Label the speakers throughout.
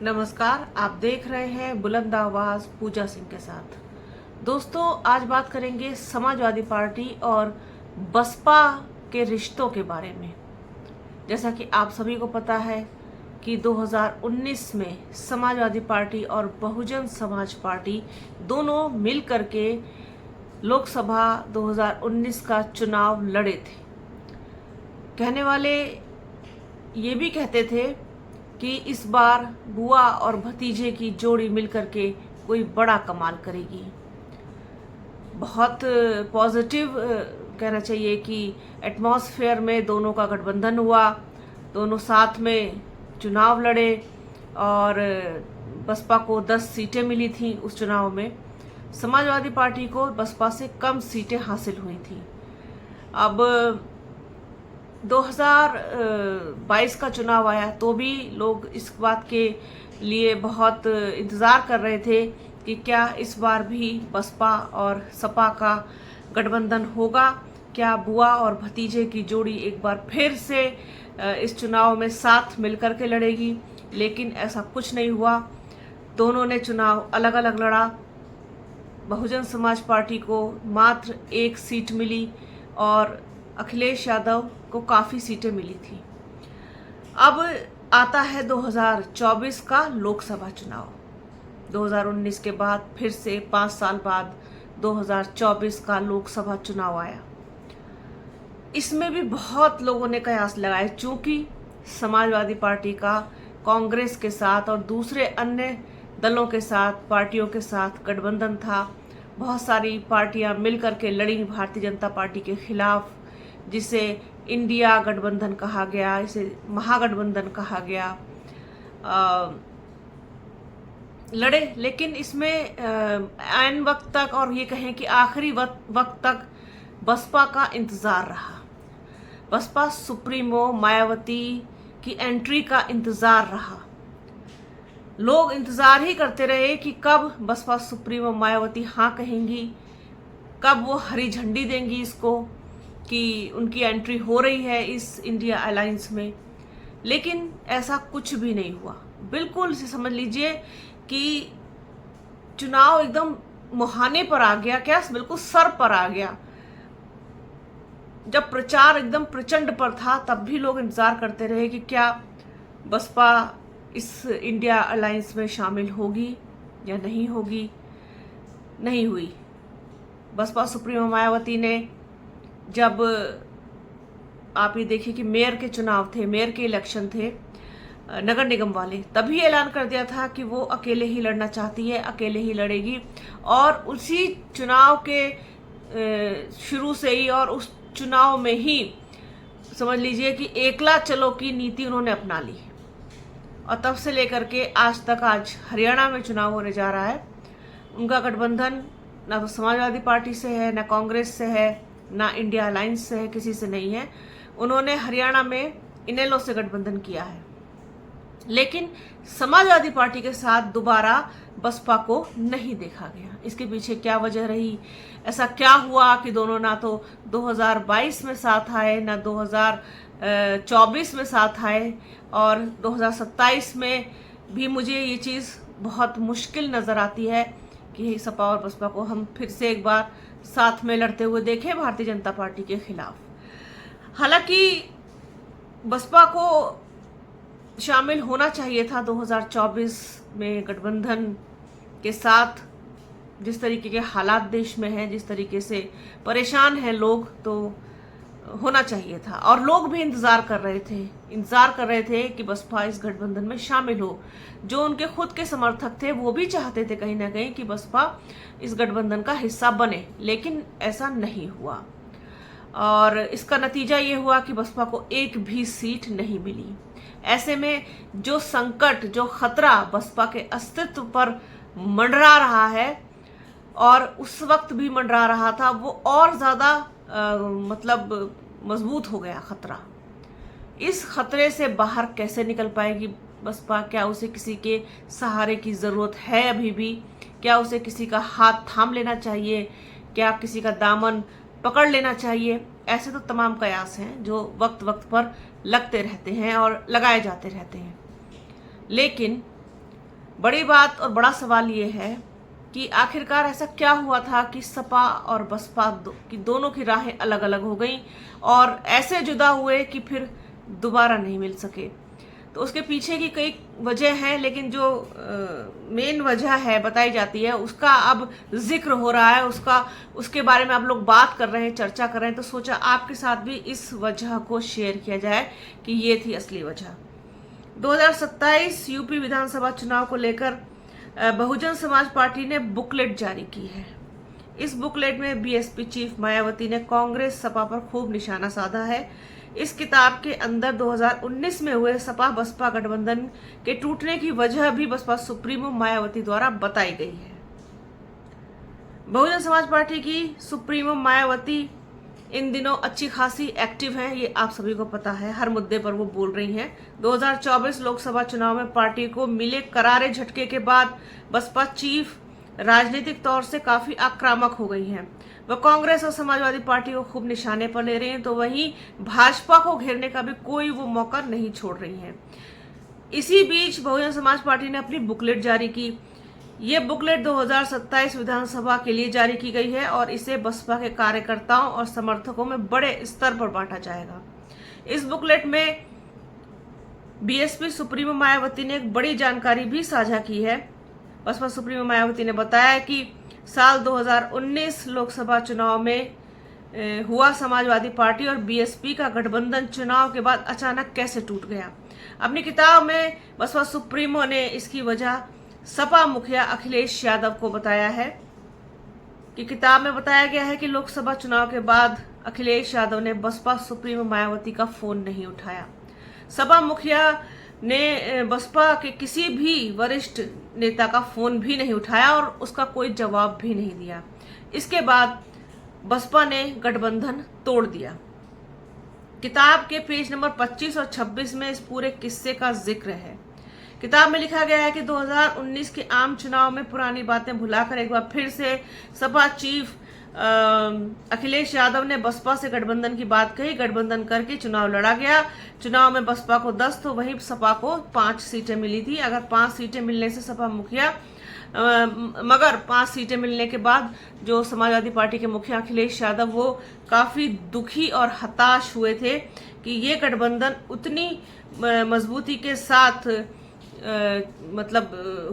Speaker 1: नमस्कार, आप देख रहे हैं बुलंद आवाज पूजा सिंह के साथ। दोस्तों, आज बात करेंगे समाजवादी पार्टी और बसपा के रिश्तों के बारे में। जैसा कि आप सभी को पता है कि 2019 में समाजवादी पार्टी और बहुजन समाज पार्टी दोनों मिल करके लोकसभा 2019 का चुनाव लड़े थे। कहने वाले ये भी कहते थे कि इस बार बुआ और भतीजे की जोड़ी मिलकर के कोई बड़ा कमाल करेगी। बहुत पॉजिटिव कहना चाहिए कि एटमॉस्फेयर में दोनों का गठबंधन हुआ, दोनों साथ में चुनाव लड़े और बसपा को 10 सीटें मिली थी। उस चुनाव में समाजवादी पार्टी को बसपा से कम सीटें हासिल हुई थी। अब 2022 का चुनाव आया तो भी लोग इस बात के लिए बहुत इंतज़ार कर रहे थे कि क्या इस बार भी बसपा और सपा का गठबंधन होगा, क्या बुआ और भतीजे की जोड़ी एक बार फिर से इस चुनाव में साथ मिलकर के लड़ेगी। लेकिन ऐसा कुछ नहीं हुआ। दोनों ने चुनाव अलग अलग लड़ा। बहुजन समाज पार्टी को मात्र 1 सीट मिली और अखिलेश यादव को काफ़ी सीटें मिली थी। अब आता है 2024 का लोकसभा चुनाव। 2019 के बाद फिर से 5 साल बाद 2024 का लोकसभा चुनाव आया। इसमें भी बहुत लोगों ने कयास लगाए, चूंकि समाजवादी पार्टी का कांग्रेस के साथ और दूसरे अन्य दलों के साथ, पार्टियों के साथ गठबंधन था। बहुत सारी पार्टियां मिलकर के लड़ी भारतीय जनता पार्टी के खिलाफ, जिसे इंडिया गठबंधन कहा गया, इसे महागठबंधन कहा गया। लड़े, लेकिन इसमें ऐन वक्त तक और ये कहें कि आखिरी वक्त तक बसपा का इंतजार रहा। बसपा सुप्रीमो मायावती की एंट्री का इंतजार रहा। लोग इंतजार ही करते रहे कि कब बसपा सुप्रीमो मायावती हाँ कहेंगी, कब वो हरी झंडी देंगी इसको कि उनकी एंट्री हो रही है इस इंडिया अलायंस में। लेकिन ऐसा कुछ भी नहीं हुआ। बिल्कुल से समझ लीजिए कि चुनाव एकदम मुहाने पर आ गया, क्या बिल्कुल सर पर आ गया। जब प्रचार एकदम प्रचंड पर था तब भी लोग इंतजार करते रहे कि क्या बसपा इस इंडिया अलायंस में शामिल होगी या नहीं होगी। नहीं हुई। बसपा सुप्रीमो मायावती ने, जब आप ये देखिए कि मेयर के चुनाव थे, मेयर के इलेक्शन थे नगर निगम वाले, तभी ऐलान कर दिया था कि वो अकेले ही लड़ना चाहती है, अकेले ही लड़ेगी। और उसी चुनाव के शुरू से ही और उस चुनाव में ही समझ लीजिए कि एकला चलो की नीति उन्होंने अपना ली। और तब से लेकर के आज तक, आज हरियाणा में चुनाव होने जा रहा है, उनका गठबंधन ना तो समाजवादी पार्टी से है, ना कांग्रेस से है, ना इंडिया अलायंस से है, किसी से नहीं है। उन्होंने हरियाणा में इनेलो से गठबंधन किया है। लेकिन समाजवादी पार्टी के साथ दोबारा बसपा को नहीं देखा गया। इसके पीछे क्या वजह रही? ऐसा क्या हुआ कि दोनों ना तो 2022 में साथ आए, ना 2024 में साथ आए, और 2027 में भी मुझे ये चीज़ बहुत मुश्किल नज़र आती है कि सपा और बसपा को हम फिर से एक बार साथ में लड़ते हुए देखें भारतीय जनता पार्टी के खिलाफ। हालांकि बसपा को शामिल होना चाहिए था 2024 में गठबंधन के साथ। जिस तरीके के हालात देश में हैं, जिस तरीके से परेशान हैं लोग, तो होना चाहिए था। और लोग भी इंतजार कर रहे थे कि बसपा इस गठबंधन में शामिल हो। जो उनके खुद के समर्थक थे वो भी चाहते थे कहीं ना कहीं कि बसपा इस गठबंधन का हिस्सा बने, लेकिन ऐसा नहीं हुआ। और इसका नतीजा ये हुआ कि बसपा को एक भी सीट नहीं मिली। ऐसे में जो संकट, जो खतरा बसपा के अस्तित्व पर मंडरा रहा है, और उस वक्त भी मंडरा रहा था, वो और ज्यादा मतलब मजबूत हो गया खतरा। इस खतरे से बाहर कैसे निकल पाएगी बसपा? क्या उसे किसी के सहारे की जरूरत है अभी भी? क्या उसे किसी का हाथ थाम लेना चाहिए? क्या किसी का दामन पकड़ लेना चाहिए? ऐसे तो तमाम कयास हैं जो वक्त वक्त पर लगते रहते हैं और लगाए जाते रहते हैं। लेकिन बड़ी बात और बड़ा सवाल ये है कि आखिरकार ऐसा क्या हुआ था कि सपा और बसपा की दोनों की राहें अलग अलग हो गई और ऐसे जुदा हुए कि फिर दोबारा नहीं मिल सके। तो उसके पीछे की कई वजह हैं, लेकिन जो मेन वजह है बताई जाती है उसका अब जिक्र हो रहा है, उसके बारे में आप लोग बात कर रहे हैं, चर्चा कर रहे हैं। तो सोचा आपके साथ भी इस वजह को शेयर किया जाए कि ये थी असली वजह। 2027 यूपी विधानसभा चुनाव को लेकर बहुजन समाज पार्टी ने बुकलेट जारी की है। इस बुकलेट में बीएसपी चीफ मायावती ने कांग्रेस सपा पर खूब निशाना साधा है। इस किताब के अंदर 2019 में हुए सपा बसपा गठबंधन के टूटने की वजह भी बसपा सुप्रीमो मायावती द्वारा बताई गई है। बहुजन समाज पार्टी की सुप्रीमो मायावती इन दिनों अच्छी खासी एक्टिव हैं, ये आप सभी को पता है। हर मुद्दे पर वो बोल रही हैं। 2024 लोकसभा चुनाव में पार्टी को मिले करारे झटके के बाद बसपा चीफ राजनीतिक तौर से काफी आक्रामक हो गई हैं। वह कांग्रेस और समाजवादी पार्टी को खूब निशाने पर ले रही हैं, तो वहीं भाजपा को घेरने का भी कोई वो मौका नहीं छोड़ रही हैं। इसी बीच बहुजन समाज पार्टी ने अपनी बुकलेट जारी की। ये बुकलेट 2027 विधानसभा के लिए जारी की गई है और इसे बसपा के कार्यकर्ताओं और समर्थकों में बड़े स्तर पर बांटा जाएगा। इस बुकलेट में बीएसपी सुप्रीमो मायावती ने एक बड़ी जानकारी भी साझा की है। बसपा सुप्रीमो मायावती ने बताया कि साल 2019 लोकसभा चुनाव में हुआ समाजवादी पार्टी और बीएसपी का गठबंधन चुनाव के बाद अचानक कैसे टूट गया। अपनी किताब में बसपा सुप्रीमो ने इसकी वजह सपा मुखिया अखिलेश यादव को बताया है कि किताब में बताया गया है कि लोकसभा चुनाव के बाद अखिलेश यादव ने बसपा सुप्रीमो मायावती का फोन नहीं उठाया। सपा मुखिया ने बसपा के किसी भी वरिष्ठ नेता का फोन भी नहीं उठाया और उसका कोई जवाब भी नहीं दिया। इसके बाद बसपा ने गठबंधन तोड़ दिया। किताब के पेज नंबर 25 और 26 में इस पूरे किस्से का जिक्र है। किताब में लिखा गया है कि 2019 के आम चुनाव में पुरानी बातें भुलाकर एक बार फिर से सपा चीफ अखिलेश यादव ने बसपा से गठबंधन की बात कही। गठबंधन करके चुनाव लड़ा गया। चुनाव में बसपा को 10 तो वहीं सपा को 5 सीटें मिली थी। अगर 5 सीटें मिलने से सपा मुखिया मगर 5 सीटें मिलने के बाद जो समाजवादी पार्टी के मुखिया अखिलेश यादव वो काफी दुखी और हताश हुए थे कि ये गठबंधन उतनी मजबूती के साथ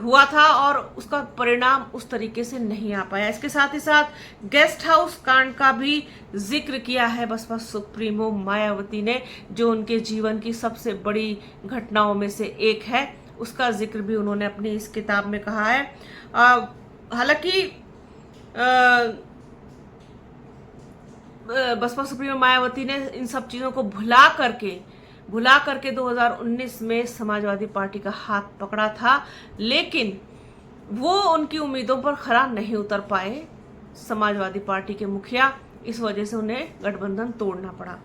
Speaker 1: हुआ था और उसका परिणाम उस तरीके से नहीं आ पाया। इसके साथ ही साथ गेस्ट हाउस कांड का भी जिक्र किया है बसपा सुप्रीमो मायावती ने, जो उनके जीवन की सबसे बड़ी घटनाओं में से एक है। उसका जिक्र भी उन्होंने अपनी इस किताब में कहा है। हालांकि बसपा सुप्रीमो मायावती ने इन सब चीजों को भुला करके 2019 में समाजवादी पार्टी का हाथ पकड़ा था, लेकिन वो उनकी उम्मीदों पर खरा नहीं उतर पाए समाजवादी पार्टी के मुखिया। इस वजह से उन्हें गठबंधन तोड़ना पड़ा।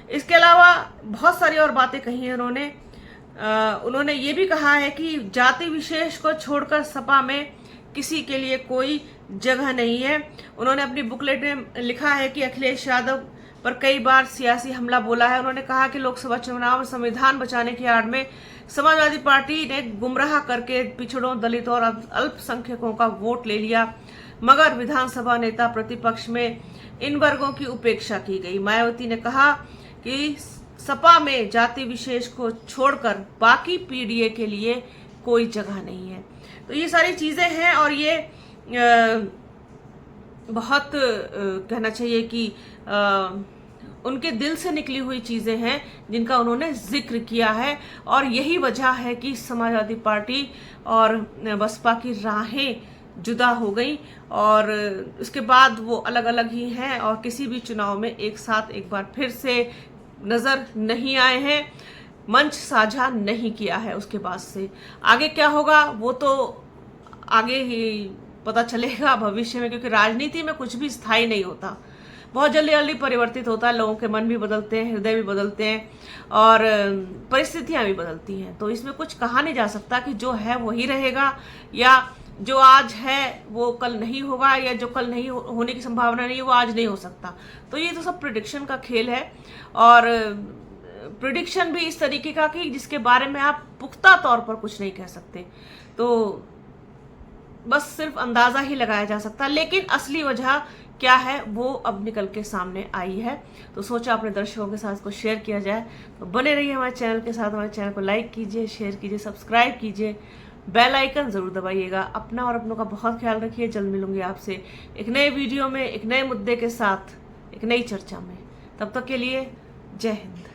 Speaker 1: इसके अलावा बहुत सारी और बातें कही हैं उन्होंने ये भी कहा है कि जाति विशेष को छोड़कर सपा में किसी के लिए कोई जगह नहीं है। उन्होंने अपनी बुकलेट में लिखा है कि अखिलेश यादव पर कई बार सियासी हमला बोला है। उन्होंने कहा कि लोकसभा चुनाव में संविधान बचाने की आड़ में समाजवादी पार्टी ने गुमराह करके पिछड़ों, दलितों और अल्पसंख्यकों का वोट ले लिया, मगर विधानसभा नेता प्रतिपक्ष में इन वर्गों की उपेक्षा की गई। मायावती ने कहा कि सपा में जाति विशेष को छोड़कर बाकी पीडीए के लिए कोई जगह नहीं है। तो ये सारी चीजें हैं और ये बहुत कहना चाहिए कि उनके दिल से निकली हुई चीजें हैं जिनका उन्होंने जिक्र किया है। और यही वजह है कि समाजवादी पार्टी और बसपा की राहें जुदा हो गई और उसके बाद वो अलग अलग ही हैं और किसी भी चुनाव में एक साथ एक बार फिर से नजर नहीं आए हैं, मंच साझा नहीं किया है। उसके बाद से आगे क्या होगा वो तो आगे ही पता चलेगा भविष्य में, क्योंकि राजनीति में कुछ भी स्थायी नहीं होता, बहुत जल्दी जल्दी परिवर्तित होता है। लोगों के मन भी बदलते हैं, हृदय भी बदलते हैं और परिस्थितियां भी बदलती हैं। तो इसमें कुछ कहा नहीं जा सकता कि जो है वही रहेगा या जो आज है वो कल नहीं होगा या जो कल नहीं होने की संभावना नहीं है वो आज नहीं हो सकता। तो ये तो सब प्रेडिक्शन का खेल है और प्रिडिक्शन भी इस तरीके का कि जिसके बारे में आप पुख्ता तौर पर कुछ नहीं कह सकते, तो बस सिर्फ अंदाजा ही लगाया जा सकता, लेकिन असली वजह क्या है वो अब निकल के सामने आई है। तो सोचा अपने दर्शकों के साथ इसको शेयर किया जाए। तो बने रहिए हमारे चैनल के साथ, हमारे चैनल को लाइक कीजिए, शेयर कीजिए, सब्सक्राइब कीजिए, बेल आइकन जरूर दबाइएगा। अपना और अपनों का बहुत ख्याल रखिए। जल्द मिलूंगी आपसे एक नए वीडियो में, एक नए मुद्दे के साथ, एक नई चर्चा में। तब तक के लिए जय हिंद।